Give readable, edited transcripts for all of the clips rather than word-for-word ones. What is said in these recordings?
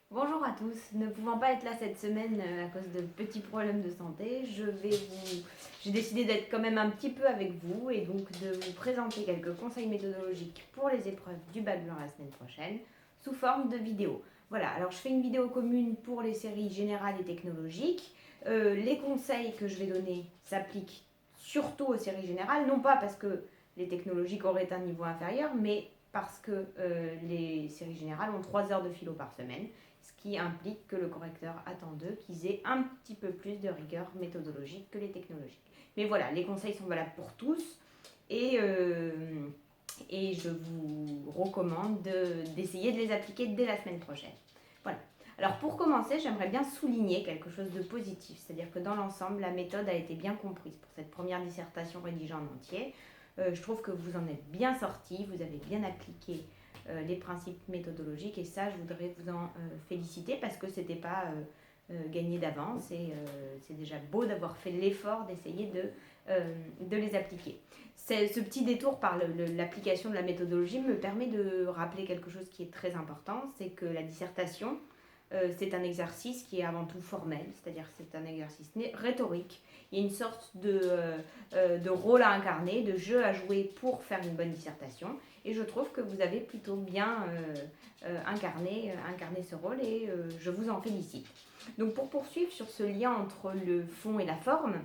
Bonjour à tous, ne pouvant pas être là cette semaine à cause de petits problèmes de santé, j'ai décidé d'être quand même un petit peu avec vous et donc de vous présenter quelques conseils méthodologiques pour les épreuves du bac blanc la semaine prochaine sous forme de vidéo. Voilà, alors je fais une vidéo commune pour les séries générales et technologiques. Les conseils que je vais donner s'appliquent surtout aux séries générales, non pas parce que les technologiques auraient un niveau inférieur, mais parce que les séries générales ont 3 heures de philo par semaine, ce qui implique que le correcteur attend d'eux qu'ils aient un petit peu plus de rigueur méthodologique que les technologiques. Mais voilà, les conseils sont valables pour tous et, euh, et je vous recommande d'essayer de les appliquer dès la semaine prochaine. Voilà. Alors pour commencer, j'aimerais bien souligner quelque chose de positif, c'est-à-dire que dans l'ensemble, la méthode a été bien comprise pour cette première dissertation rédigée en entier. Je trouve que vous en êtes bien sortis, vous avez bien appliqué les principes méthodologiques et ça, je voudrais vous en féliciter parce que c'était pas gagné d'avance et c'est déjà beau d'avoir fait l'effort d'essayer de les appliquer. Ce petit détour par l'application de la méthodologie me permet de rappeler quelque chose qui est très important, c'est que la dissertation, c'est un exercice qui est avant tout formel, c'est-à-dire que c'est un exercice rhétorique. Il y a une sorte de rôle à incarner, de jeu à jouer pour faire une bonne dissertation. Et je trouve que vous avez plutôt bien incarné ce rôle et je vous en félicite. Donc pour poursuivre sur ce lien entre le fond et la forme,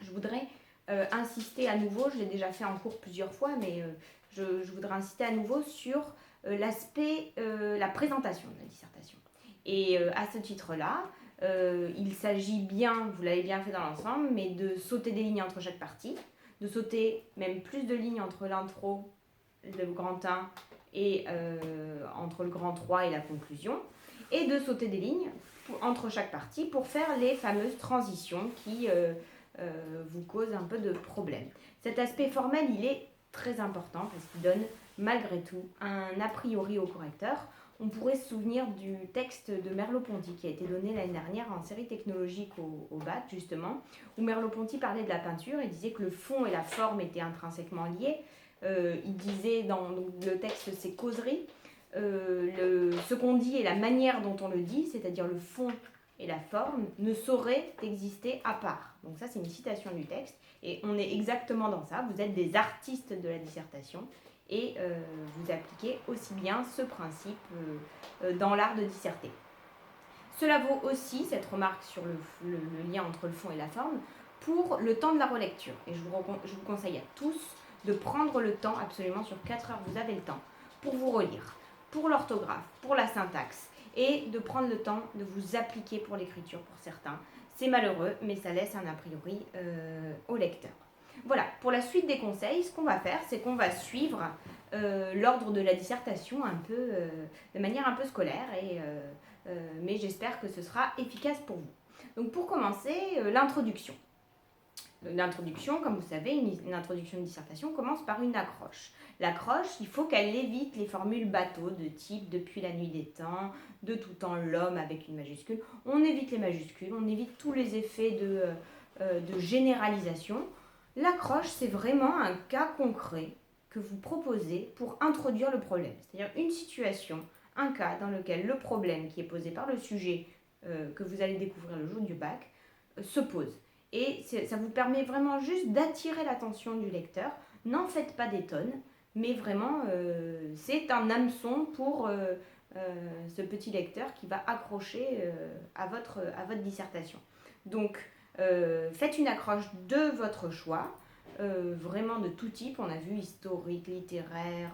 je voudrais insister à nouveau, je l'ai déjà fait en cours plusieurs fois, mais je voudrais insister à nouveau sur l'aspect, la présentation de la dissertation. Et à ce titre-là, il s'agit bien, vous l'avez bien fait dans l'ensemble, mais de sauter des lignes entre chaque partie, de sauter même plus de lignes entre l'intro, le grand 1 et entre le grand 3 et la conclusion, et de sauter des lignes entre chaque partie pour faire les fameuses transitions qui vous causent un peu de problème. Cet aspect formel, il est très important parce qu'il donne malgré tout un a priori au correcteur. On pourrait se souvenir du texte de Merleau-Ponty qui a été donné l'année dernière en série technologique au bac, justement, où Merleau-Ponty parlait de la peinture et disait que le fond et la forme étaient intrinsèquement liés. Il disait dans le texte, c'est causerie. Ce qu'on dit et la manière dont on le dit, c'est-à-dire le fond et la forme, ne sauraient exister à part. Donc ça, c'est une citation du texte. Et on est exactement dans ça. Vous êtes des artistes de la dissertation et vous appliquez aussi bien ce principe dans l'art de disserter. Cela vaut aussi, cette remarque sur le lien entre le fond et la forme, pour le temps de la relecture. Et je vous conseille à tous de prendre le temps, absolument sur 4 heures, vous avez le temps, pour vous relire, pour l'orthographe, pour la syntaxe, et de prendre le temps de vous appliquer pour l'écriture pour certains. C'est malheureux, mais ça laisse un a priori au lecteur. Voilà, pour la suite des conseils, ce qu'on va faire, c'est qu'on va suivre l'ordre de la dissertation un peu, de manière un peu scolaire, mais j'espère que ce sera efficace pour vous. Donc pour commencer, l'introduction. L'introduction, comme vous savez, une introduction de dissertation commence par une accroche. L'accroche, il faut qu'elle évite les formules bateaux de type depuis la nuit des temps, de tout temps l'homme avec une majuscule. On évite les majuscules, on évite tous les effets de généralisation. L'accroche, c'est vraiment un cas concret que vous proposez pour introduire le problème. C'est-à-dire une situation, un cas dans lequel le problème qui est posé par le sujet que vous allez découvrir le jour du bac se pose. Et ça vous permet vraiment juste d'attirer l'attention du lecteur. N'en faites pas des tonnes, mais vraiment, c'est un hameçon pour ce petit lecteur qui va accrocher à votre dissertation. Donc, faites une accroche de votre choix, vraiment de tout type. On a vu historique, littéraire,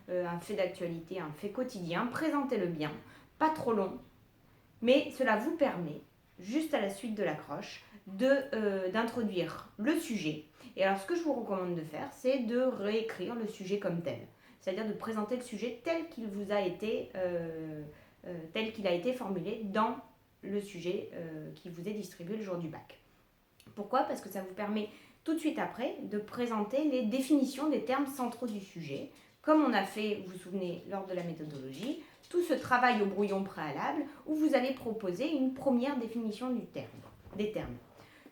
un fait d'actualité, un fait quotidien. Présentez-le bien, pas trop long, mais cela vous permet, juste à la suite de l'accroche, d'introduire le sujet. Et alors, ce que je vous recommande de faire, c'est de réécrire le sujet comme tel. C'est-à-dire de présenter le sujet tel qu'il vous a été, tel qu'il a été formulé dans le sujet qui vous est distribué le jour du bac. Pourquoi ? Parce que ça vous permet tout de suite après de présenter les définitions des termes centraux du sujet, comme on a fait, vous vous souvenez, lors de la méthodologie, tout ce travail au brouillon préalable où vous allez proposer une première définition des termes.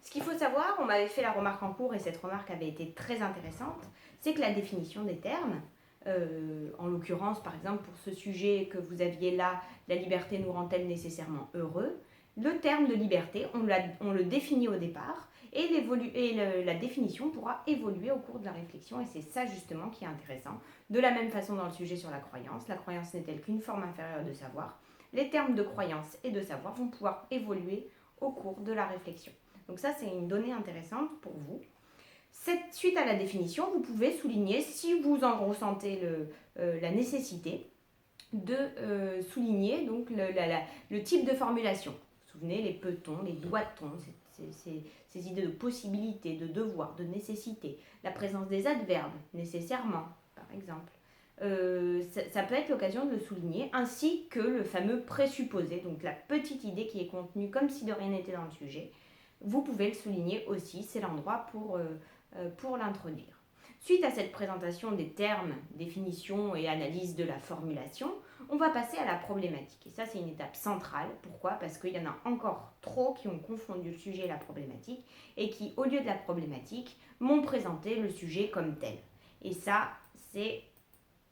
Ce qu'il faut savoir, on m'avait fait la remarque en cours et cette remarque avait été très intéressante, c'est que la définition des termes, En l'occurrence, par exemple, pour ce sujet que vous aviez là, la liberté nous rend-elle nécessairement heureux? Le terme de liberté, on le définit au départ et la définition pourra évoluer au cours de la réflexion et c'est ça justement qui est intéressant. De la même façon dans le sujet sur la croyance n'est-elle qu'une forme inférieure de savoir? Les termes de croyance et de savoir vont pouvoir évoluer au cours de la réflexion. Donc ça, c'est une donnée intéressante pour vous. Suite à la définition, vous pouvez souligner, si vous en ressentez la nécessité, de souligner donc le type de formulation. Vous vous souvenez, les peut-on, les doit-on, ces idées de possibilité, de devoir, de nécessité, la présence des adverbes, nécessairement, par exemple. Ça peut être l'occasion de le souligner, ainsi que le fameux présupposé, donc la petite idée qui est contenue comme si de rien n'était dans le sujet. Vous pouvez le souligner aussi, c'est l'endroit pour l'introduire. Suite à cette présentation des termes, définition et analyse de la formulation, on va passer à la problématique. Et ça, c'est une étape centrale. Pourquoi? Parce qu'il y en a encore trop qui ont confondu le sujet et la problématique et qui, au lieu de la problématique, m'ont présenté le sujet comme tel. Et ça, c'est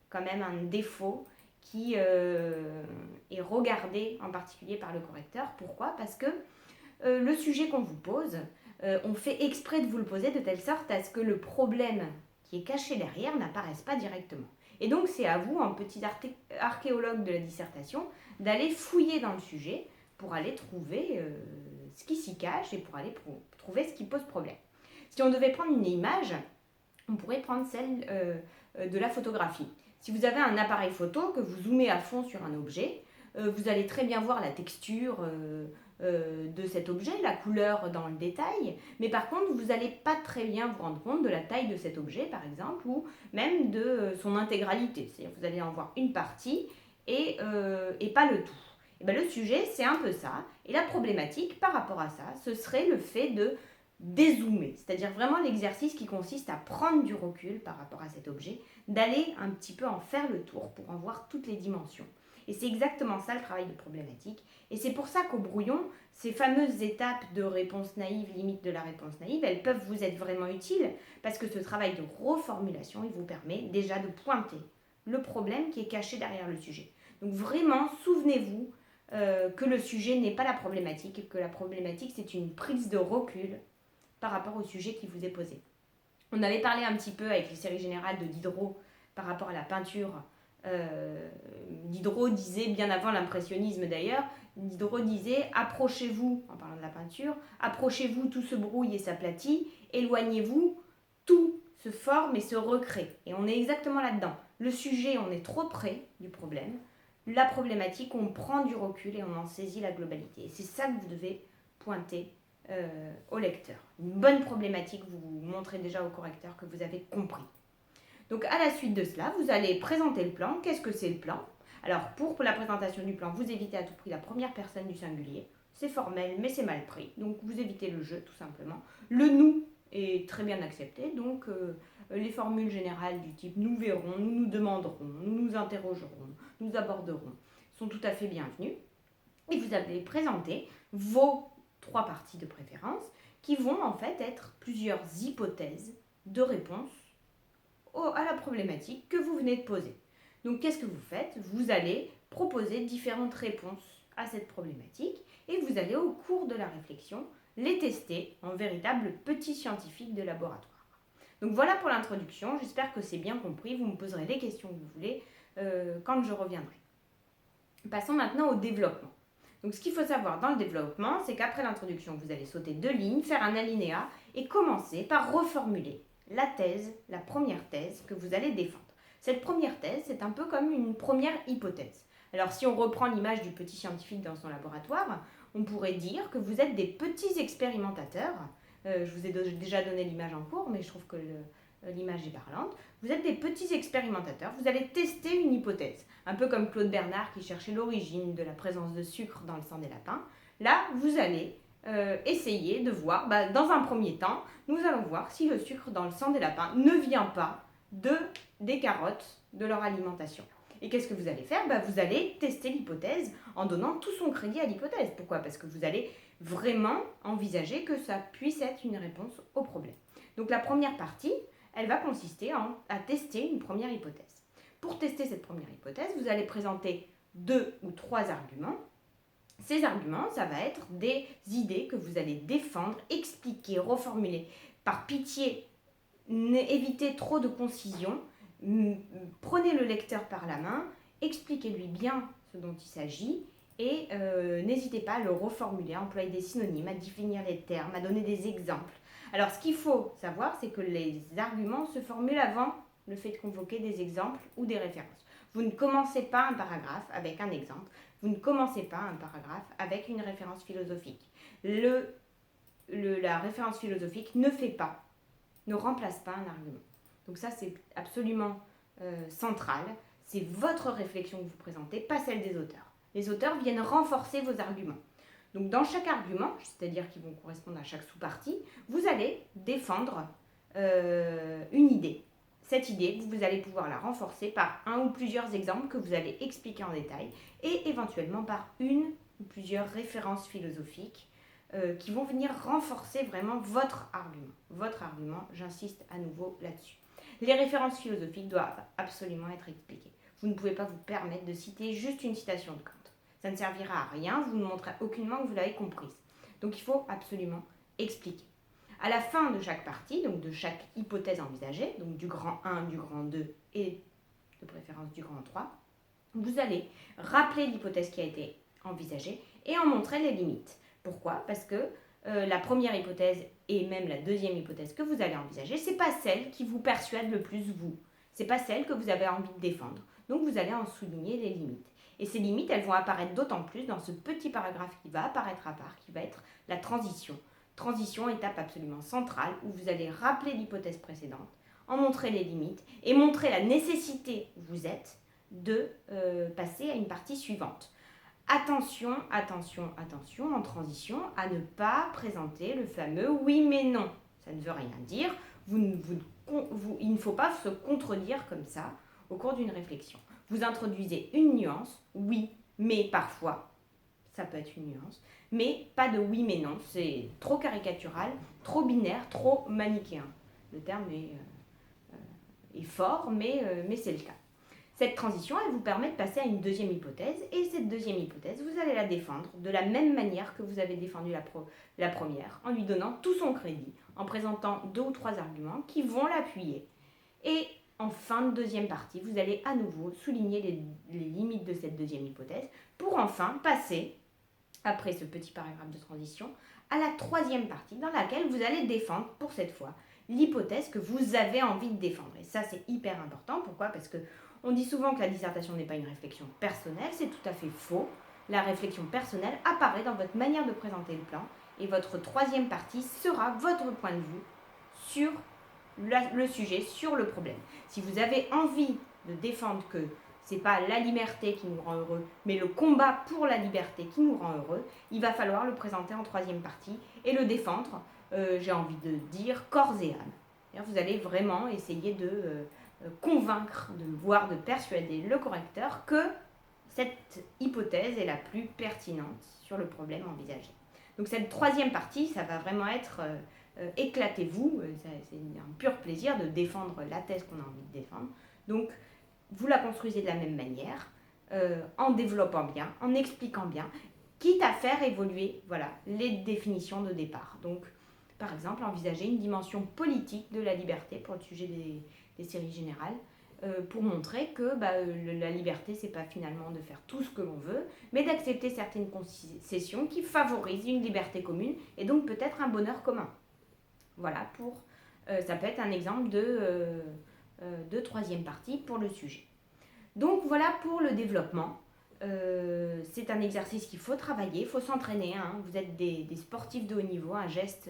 quand même un défaut qui est regardé en particulier par le correcteur. Pourquoi? Parce que le sujet qu'on vous pose, on fait exprès de vous le poser de telle sorte à ce que le problème qui est caché derrière n'apparaisse pas directement. Et donc c'est à vous, en petit archéologue de la dissertation, d'aller fouiller dans le sujet pour aller trouver ce qui s'y cache et pour aller trouver ce qui pose problème. Si on devait prendre une image, on pourrait prendre celle de la photographie. Si vous avez un appareil photo que vous zoomez à fond sur un objet, vous allez très bien voir la texture de cet objet, la couleur dans le détail, mais par contre vous n'allez pas très bien vous rendre compte de la taille de cet objet par exemple, ou même de son intégralité, c'est-à-dire vous allez en voir une partie et pas le tout. Et bien, le sujet c'est un peu ça, et la problématique par rapport à ça, ce serait le fait de dézoomer, c'est-à-dire vraiment l'exercice qui consiste à prendre du recul par rapport à cet objet, d'aller un petit peu en faire le tour pour en voir toutes les dimensions. Et c'est exactement ça le travail de problématique. Et c'est pour ça qu'au brouillon, ces fameuses étapes de réponse naïve, limite de la réponse naïve, elles peuvent vous être vraiment utiles parce que ce travail de reformulation, il vous permet déjà de pointer le problème qui est caché derrière le sujet. Donc vraiment, souvenez-vous que le sujet n'est pas la problématique et que la problématique, c'est une prise de recul par rapport au sujet qui vous est posé. On avait parlé un petit peu avec les séries générales de Diderot par rapport à la peinture. Diderot disait, bien avant l'impressionnisme d'ailleurs, Diderot disait « Approchez-vous, en parlant de la peinture, approchez-vous, tout se brouille et s'aplatit, éloignez-vous, tout se forme et se recrée. » Et on est exactement là-dedans. Le sujet, on est trop près du problème. La problématique, on prend du recul et on en saisit la globalité. Et c'est ça que vous devez pointer au lecteur. Une bonne problématique, vous montrez déjà au correcteur que vous avez compris. Donc à la suite de cela, vous allez présenter le plan. Qu'est-ce que c'est le plan? Alors pour la présentation du plan, vous évitez à tout prix la première personne du singulier. C'est formel, mais c'est mal pris. Donc vous évitez le je tout simplement. Le nous est très bien accepté. Donc les formules générales du type nous verrons, nous nous demanderons, nous nous interrogerons, nous aborderons sont tout à fait bienvenues. Et vous allez présenter vos 3 parties de préférence qui vont en fait être plusieurs hypothèses de réponse à la problématique que vous venez de poser. Donc qu'est-ce que vous faites? Vous allez proposer différentes réponses à cette problématique et vous allez au cours de la réflexion les tester en véritable petit scientifique de laboratoire. Donc voilà pour l'introduction, j'espère que c'est bien compris, vous me poserez les questions que vous voulez quand je reviendrai. Passons maintenant au développement. Donc ce qu'il faut savoir dans le développement, c'est qu'après l'introduction, vous allez sauter 2 lignes, faire un alinéa et commencer par reformuler la thèse, la première thèse que vous allez défendre. Cette première thèse, c'est un peu comme une première hypothèse. Alors si on reprend l'image du petit scientifique dans son laboratoire, on pourrait dire que vous êtes des petits expérimentateurs. Je vous ai déjà donné l'image en cours, mais je trouve que l'image est parlante. Vous êtes des petits expérimentateurs, vous allez tester une hypothèse. Un peu comme Claude Bernard qui cherchait l'origine de la présence de sucre dans le sang des lapins. Là, vous allez essayer de voir, dans un premier temps, nous allons voir si le sucre dans le sang des lapins ne vient pas des carottes de leur alimentation. Et qu'est-ce que vous allez faire? Vous allez tester l'hypothèse en donnant tout son crédit à l'hypothèse. Pourquoi? Parce que vous allez vraiment envisager que ça puisse être une réponse au problème. Donc la première partie, elle va consister à tester une première hypothèse. Pour tester cette première hypothèse, vous allez présenter 2 ou 3 arguments. Ces arguments, ça va être des idées que vous allez défendre, expliquer, reformuler. Par pitié, évitez trop de concision. Prenez le lecteur par la main, expliquez-lui bien ce dont il s'agit et n'hésitez pas à le reformuler, à employer des synonymes, à définir les termes, à donner des exemples. Alors, ce qu'il faut savoir, c'est que les arguments se formulent avant le fait de convoquer des exemples ou des références. Vous ne commencez pas un paragraphe avec un exemple, vous ne commencez pas un paragraphe avec une référence philosophique. La référence philosophique ne remplace pas un argument. Donc ça, c'est absolument central. C'est votre réflexion que vous présentez, pas celle des auteurs. Les auteurs viennent renforcer vos arguments. Donc dans chaque argument, c'est-à-dire qu'ils vont correspondre à chaque sous-partie, vous allez défendre une idée. Cette idée, vous allez pouvoir la renforcer par un ou plusieurs exemples que vous allez expliquer en détail et éventuellement par une ou plusieurs références philosophiques qui vont venir renforcer vraiment votre argument. Votre argument, j'insiste à nouveau là-dessus. Les références philosophiques doivent absolument être expliquées. Vous ne pouvez pas vous permettre de citer juste une citation de Kant. Ça ne servira à rien, vous ne montrez aucunement que vous l'avez comprise. Donc il faut absolument expliquer. À la fin de chaque partie, donc de chaque hypothèse envisagée, donc du grand 1, du grand 2 et de préférence du grand 3, vous allez rappeler l'hypothèse qui a été envisagée et en montrer les limites. Pourquoi ? Parce que la première hypothèse et même la deuxième hypothèse que vous allez envisager, ce n'est pas celle qui vous persuade le plus vous. Ce n'est pas celle que vous avez envie de défendre. Donc vous allez en souligner les limites. Et ces limites, elles vont apparaître d'autant plus dans ce petit paragraphe qui va apparaître à part, qui va être la transition. Transition, étape absolument centrale, où vous allez rappeler l'hypothèse précédente, en montrer les limites et montrer la nécessité où vous êtes de passer à une partie suivante. Attention, attention, attention, en transition, à ne pas présenter le fameux oui mais non. Ça ne veut rien dire. Il ne faut pas se contredire comme ça au cours d'une réflexion. Vous introduisez une nuance, oui, mais parfois, ça peut être une nuance, mais pas de oui mais non. C'est trop caricatural, trop binaire, trop manichéen. Le terme est fort, mais c'est le cas. Cette transition, elle vous permet de passer à une deuxième hypothèse, et cette deuxième hypothèse, vous allez la défendre de la même manière que vous avez défendu la première, en lui donnant tout son crédit, en présentant 2 ou 3 arguments qui vont l'appuyer. Et en fin de deuxième partie, vous allez à nouveau souligner les limites de cette deuxième hypothèse, pour enfin passer, après ce petit paragraphe de transition, à la troisième partie, dans laquelle vous allez défendre, pour cette fois, l'hypothèse que vous avez envie de défendre. Et ça, c'est hyper important. Pourquoi ? Parce que on dit souvent que la dissertation n'est pas une réflexion personnelle, c'est tout à fait faux. La réflexion personnelle apparaît dans votre manière de présenter le plan et votre troisième partie sera votre point de vue sur le sujet, sur le problème. Si vous avez envie de défendre que ce n'est pas la liberté qui nous rend heureux, mais le combat pour la liberté qui nous rend heureux, il va falloir le présenter en troisième partie et le défendre, j'ai envie de dire, corps et âme. Vous allez vraiment essayer de convaincre, voire de persuader le correcteur que cette hypothèse est la plus pertinente sur le problème envisagé. Donc cette troisième partie, ça va vraiment être éclatez-vous, c'est un pur plaisir de défendre la thèse qu'on a envie de défendre. Donc vous la construisez de la même manière, en développant bien, en expliquant bien, quitte à faire évoluer les définitions de départ. Donc par exemple, envisager une dimension politique de la liberté pour le sujet des séries générales, pour montrer que la liberté, c'est pas finalement de faire tout ce que l'on veut, mais d'accepter certaines concessions qui favorisent une liberté commune et donc peut-être un bonheur commun. Voilà, ça peut être un exemple de troisième partie pour le sujet. Donc voilà pour le développement. C'est un exercice qu'il faut travailler, il faut s'entraîner. Vous êtes des sportifs de haut niveau, un geste,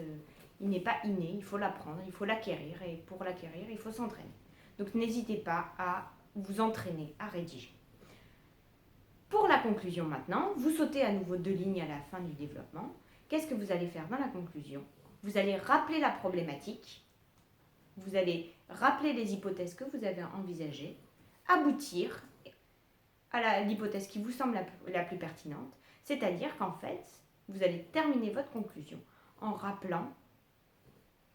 il n'est pas inné, il faut l'apprendre, il faut l'acquérir, et pour l'acquérir, il faut s'entraîner. Donc n'hésitez pas à vous entraîner, à rédiger. Pour la conclusion maintenant, vous sautez à nouveau 2 lignes à la fin du développement. Qu'est-ce que vous allez faire dans la conclusion ? Vous allez rappeler la problématique, vous allez rappeler les hypothèses que vous avez envisagées, aboutir à l'hypothèse qui vous semble la plus pertinente, c'est-à-dire qu'en fait, vous allez terminer votre conclusion en rappelant,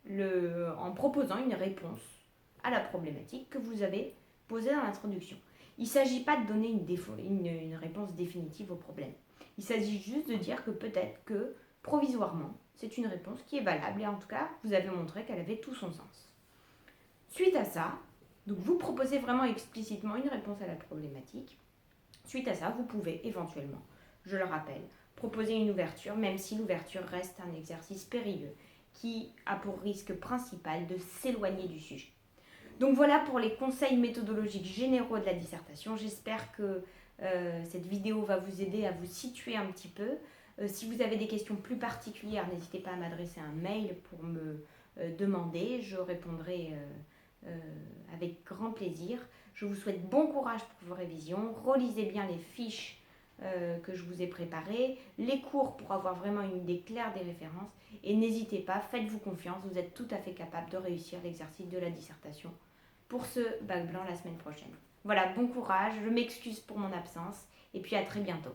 en proposant une réponse à la problématique que vous avez posée dans l'introduction. Il ne s'agit pas de donner une réponse définitive au problème. Il s'agit juste de dire que peut-être que provisoirement, c'est une réponse qui est valable et en tout cas, vous avez montré qu'elle avait tout son sens. Suite à ça, donc vous proposez vraiment explicitement une réponse à la problématique. Suite à ça, vous pouvez éventuellement, je le rappelle, proposer une ouverture, même si l'ouverture reste un exercice périlleux qui a pour risque principal de s'éloigner du sujet. Donc voilà pour les conseils méthodologiques généraux de la dissertation. J'espère que cette vidéo va vous aider à vous situer un petit peu. Si vous avez des questions plus particulières, n'hésitez pas à m'adresser un mail pour me demander. Je répondrai avec grand plaisir. Je vous souhaite bon courage pour vos révisions. Relisez bien les fiches que je vous ai préparées, les cours pour avoir vraiment une idée claire des références. Et n'hésitez pas, faites-vous confiance, vous êtes tout à fait capable de réussir l'exercice de la dissertation pour ce bac blanc la semaine prochaine. Voilà, bon courage, je m'excuse pour mon absence et puis à très bientôt.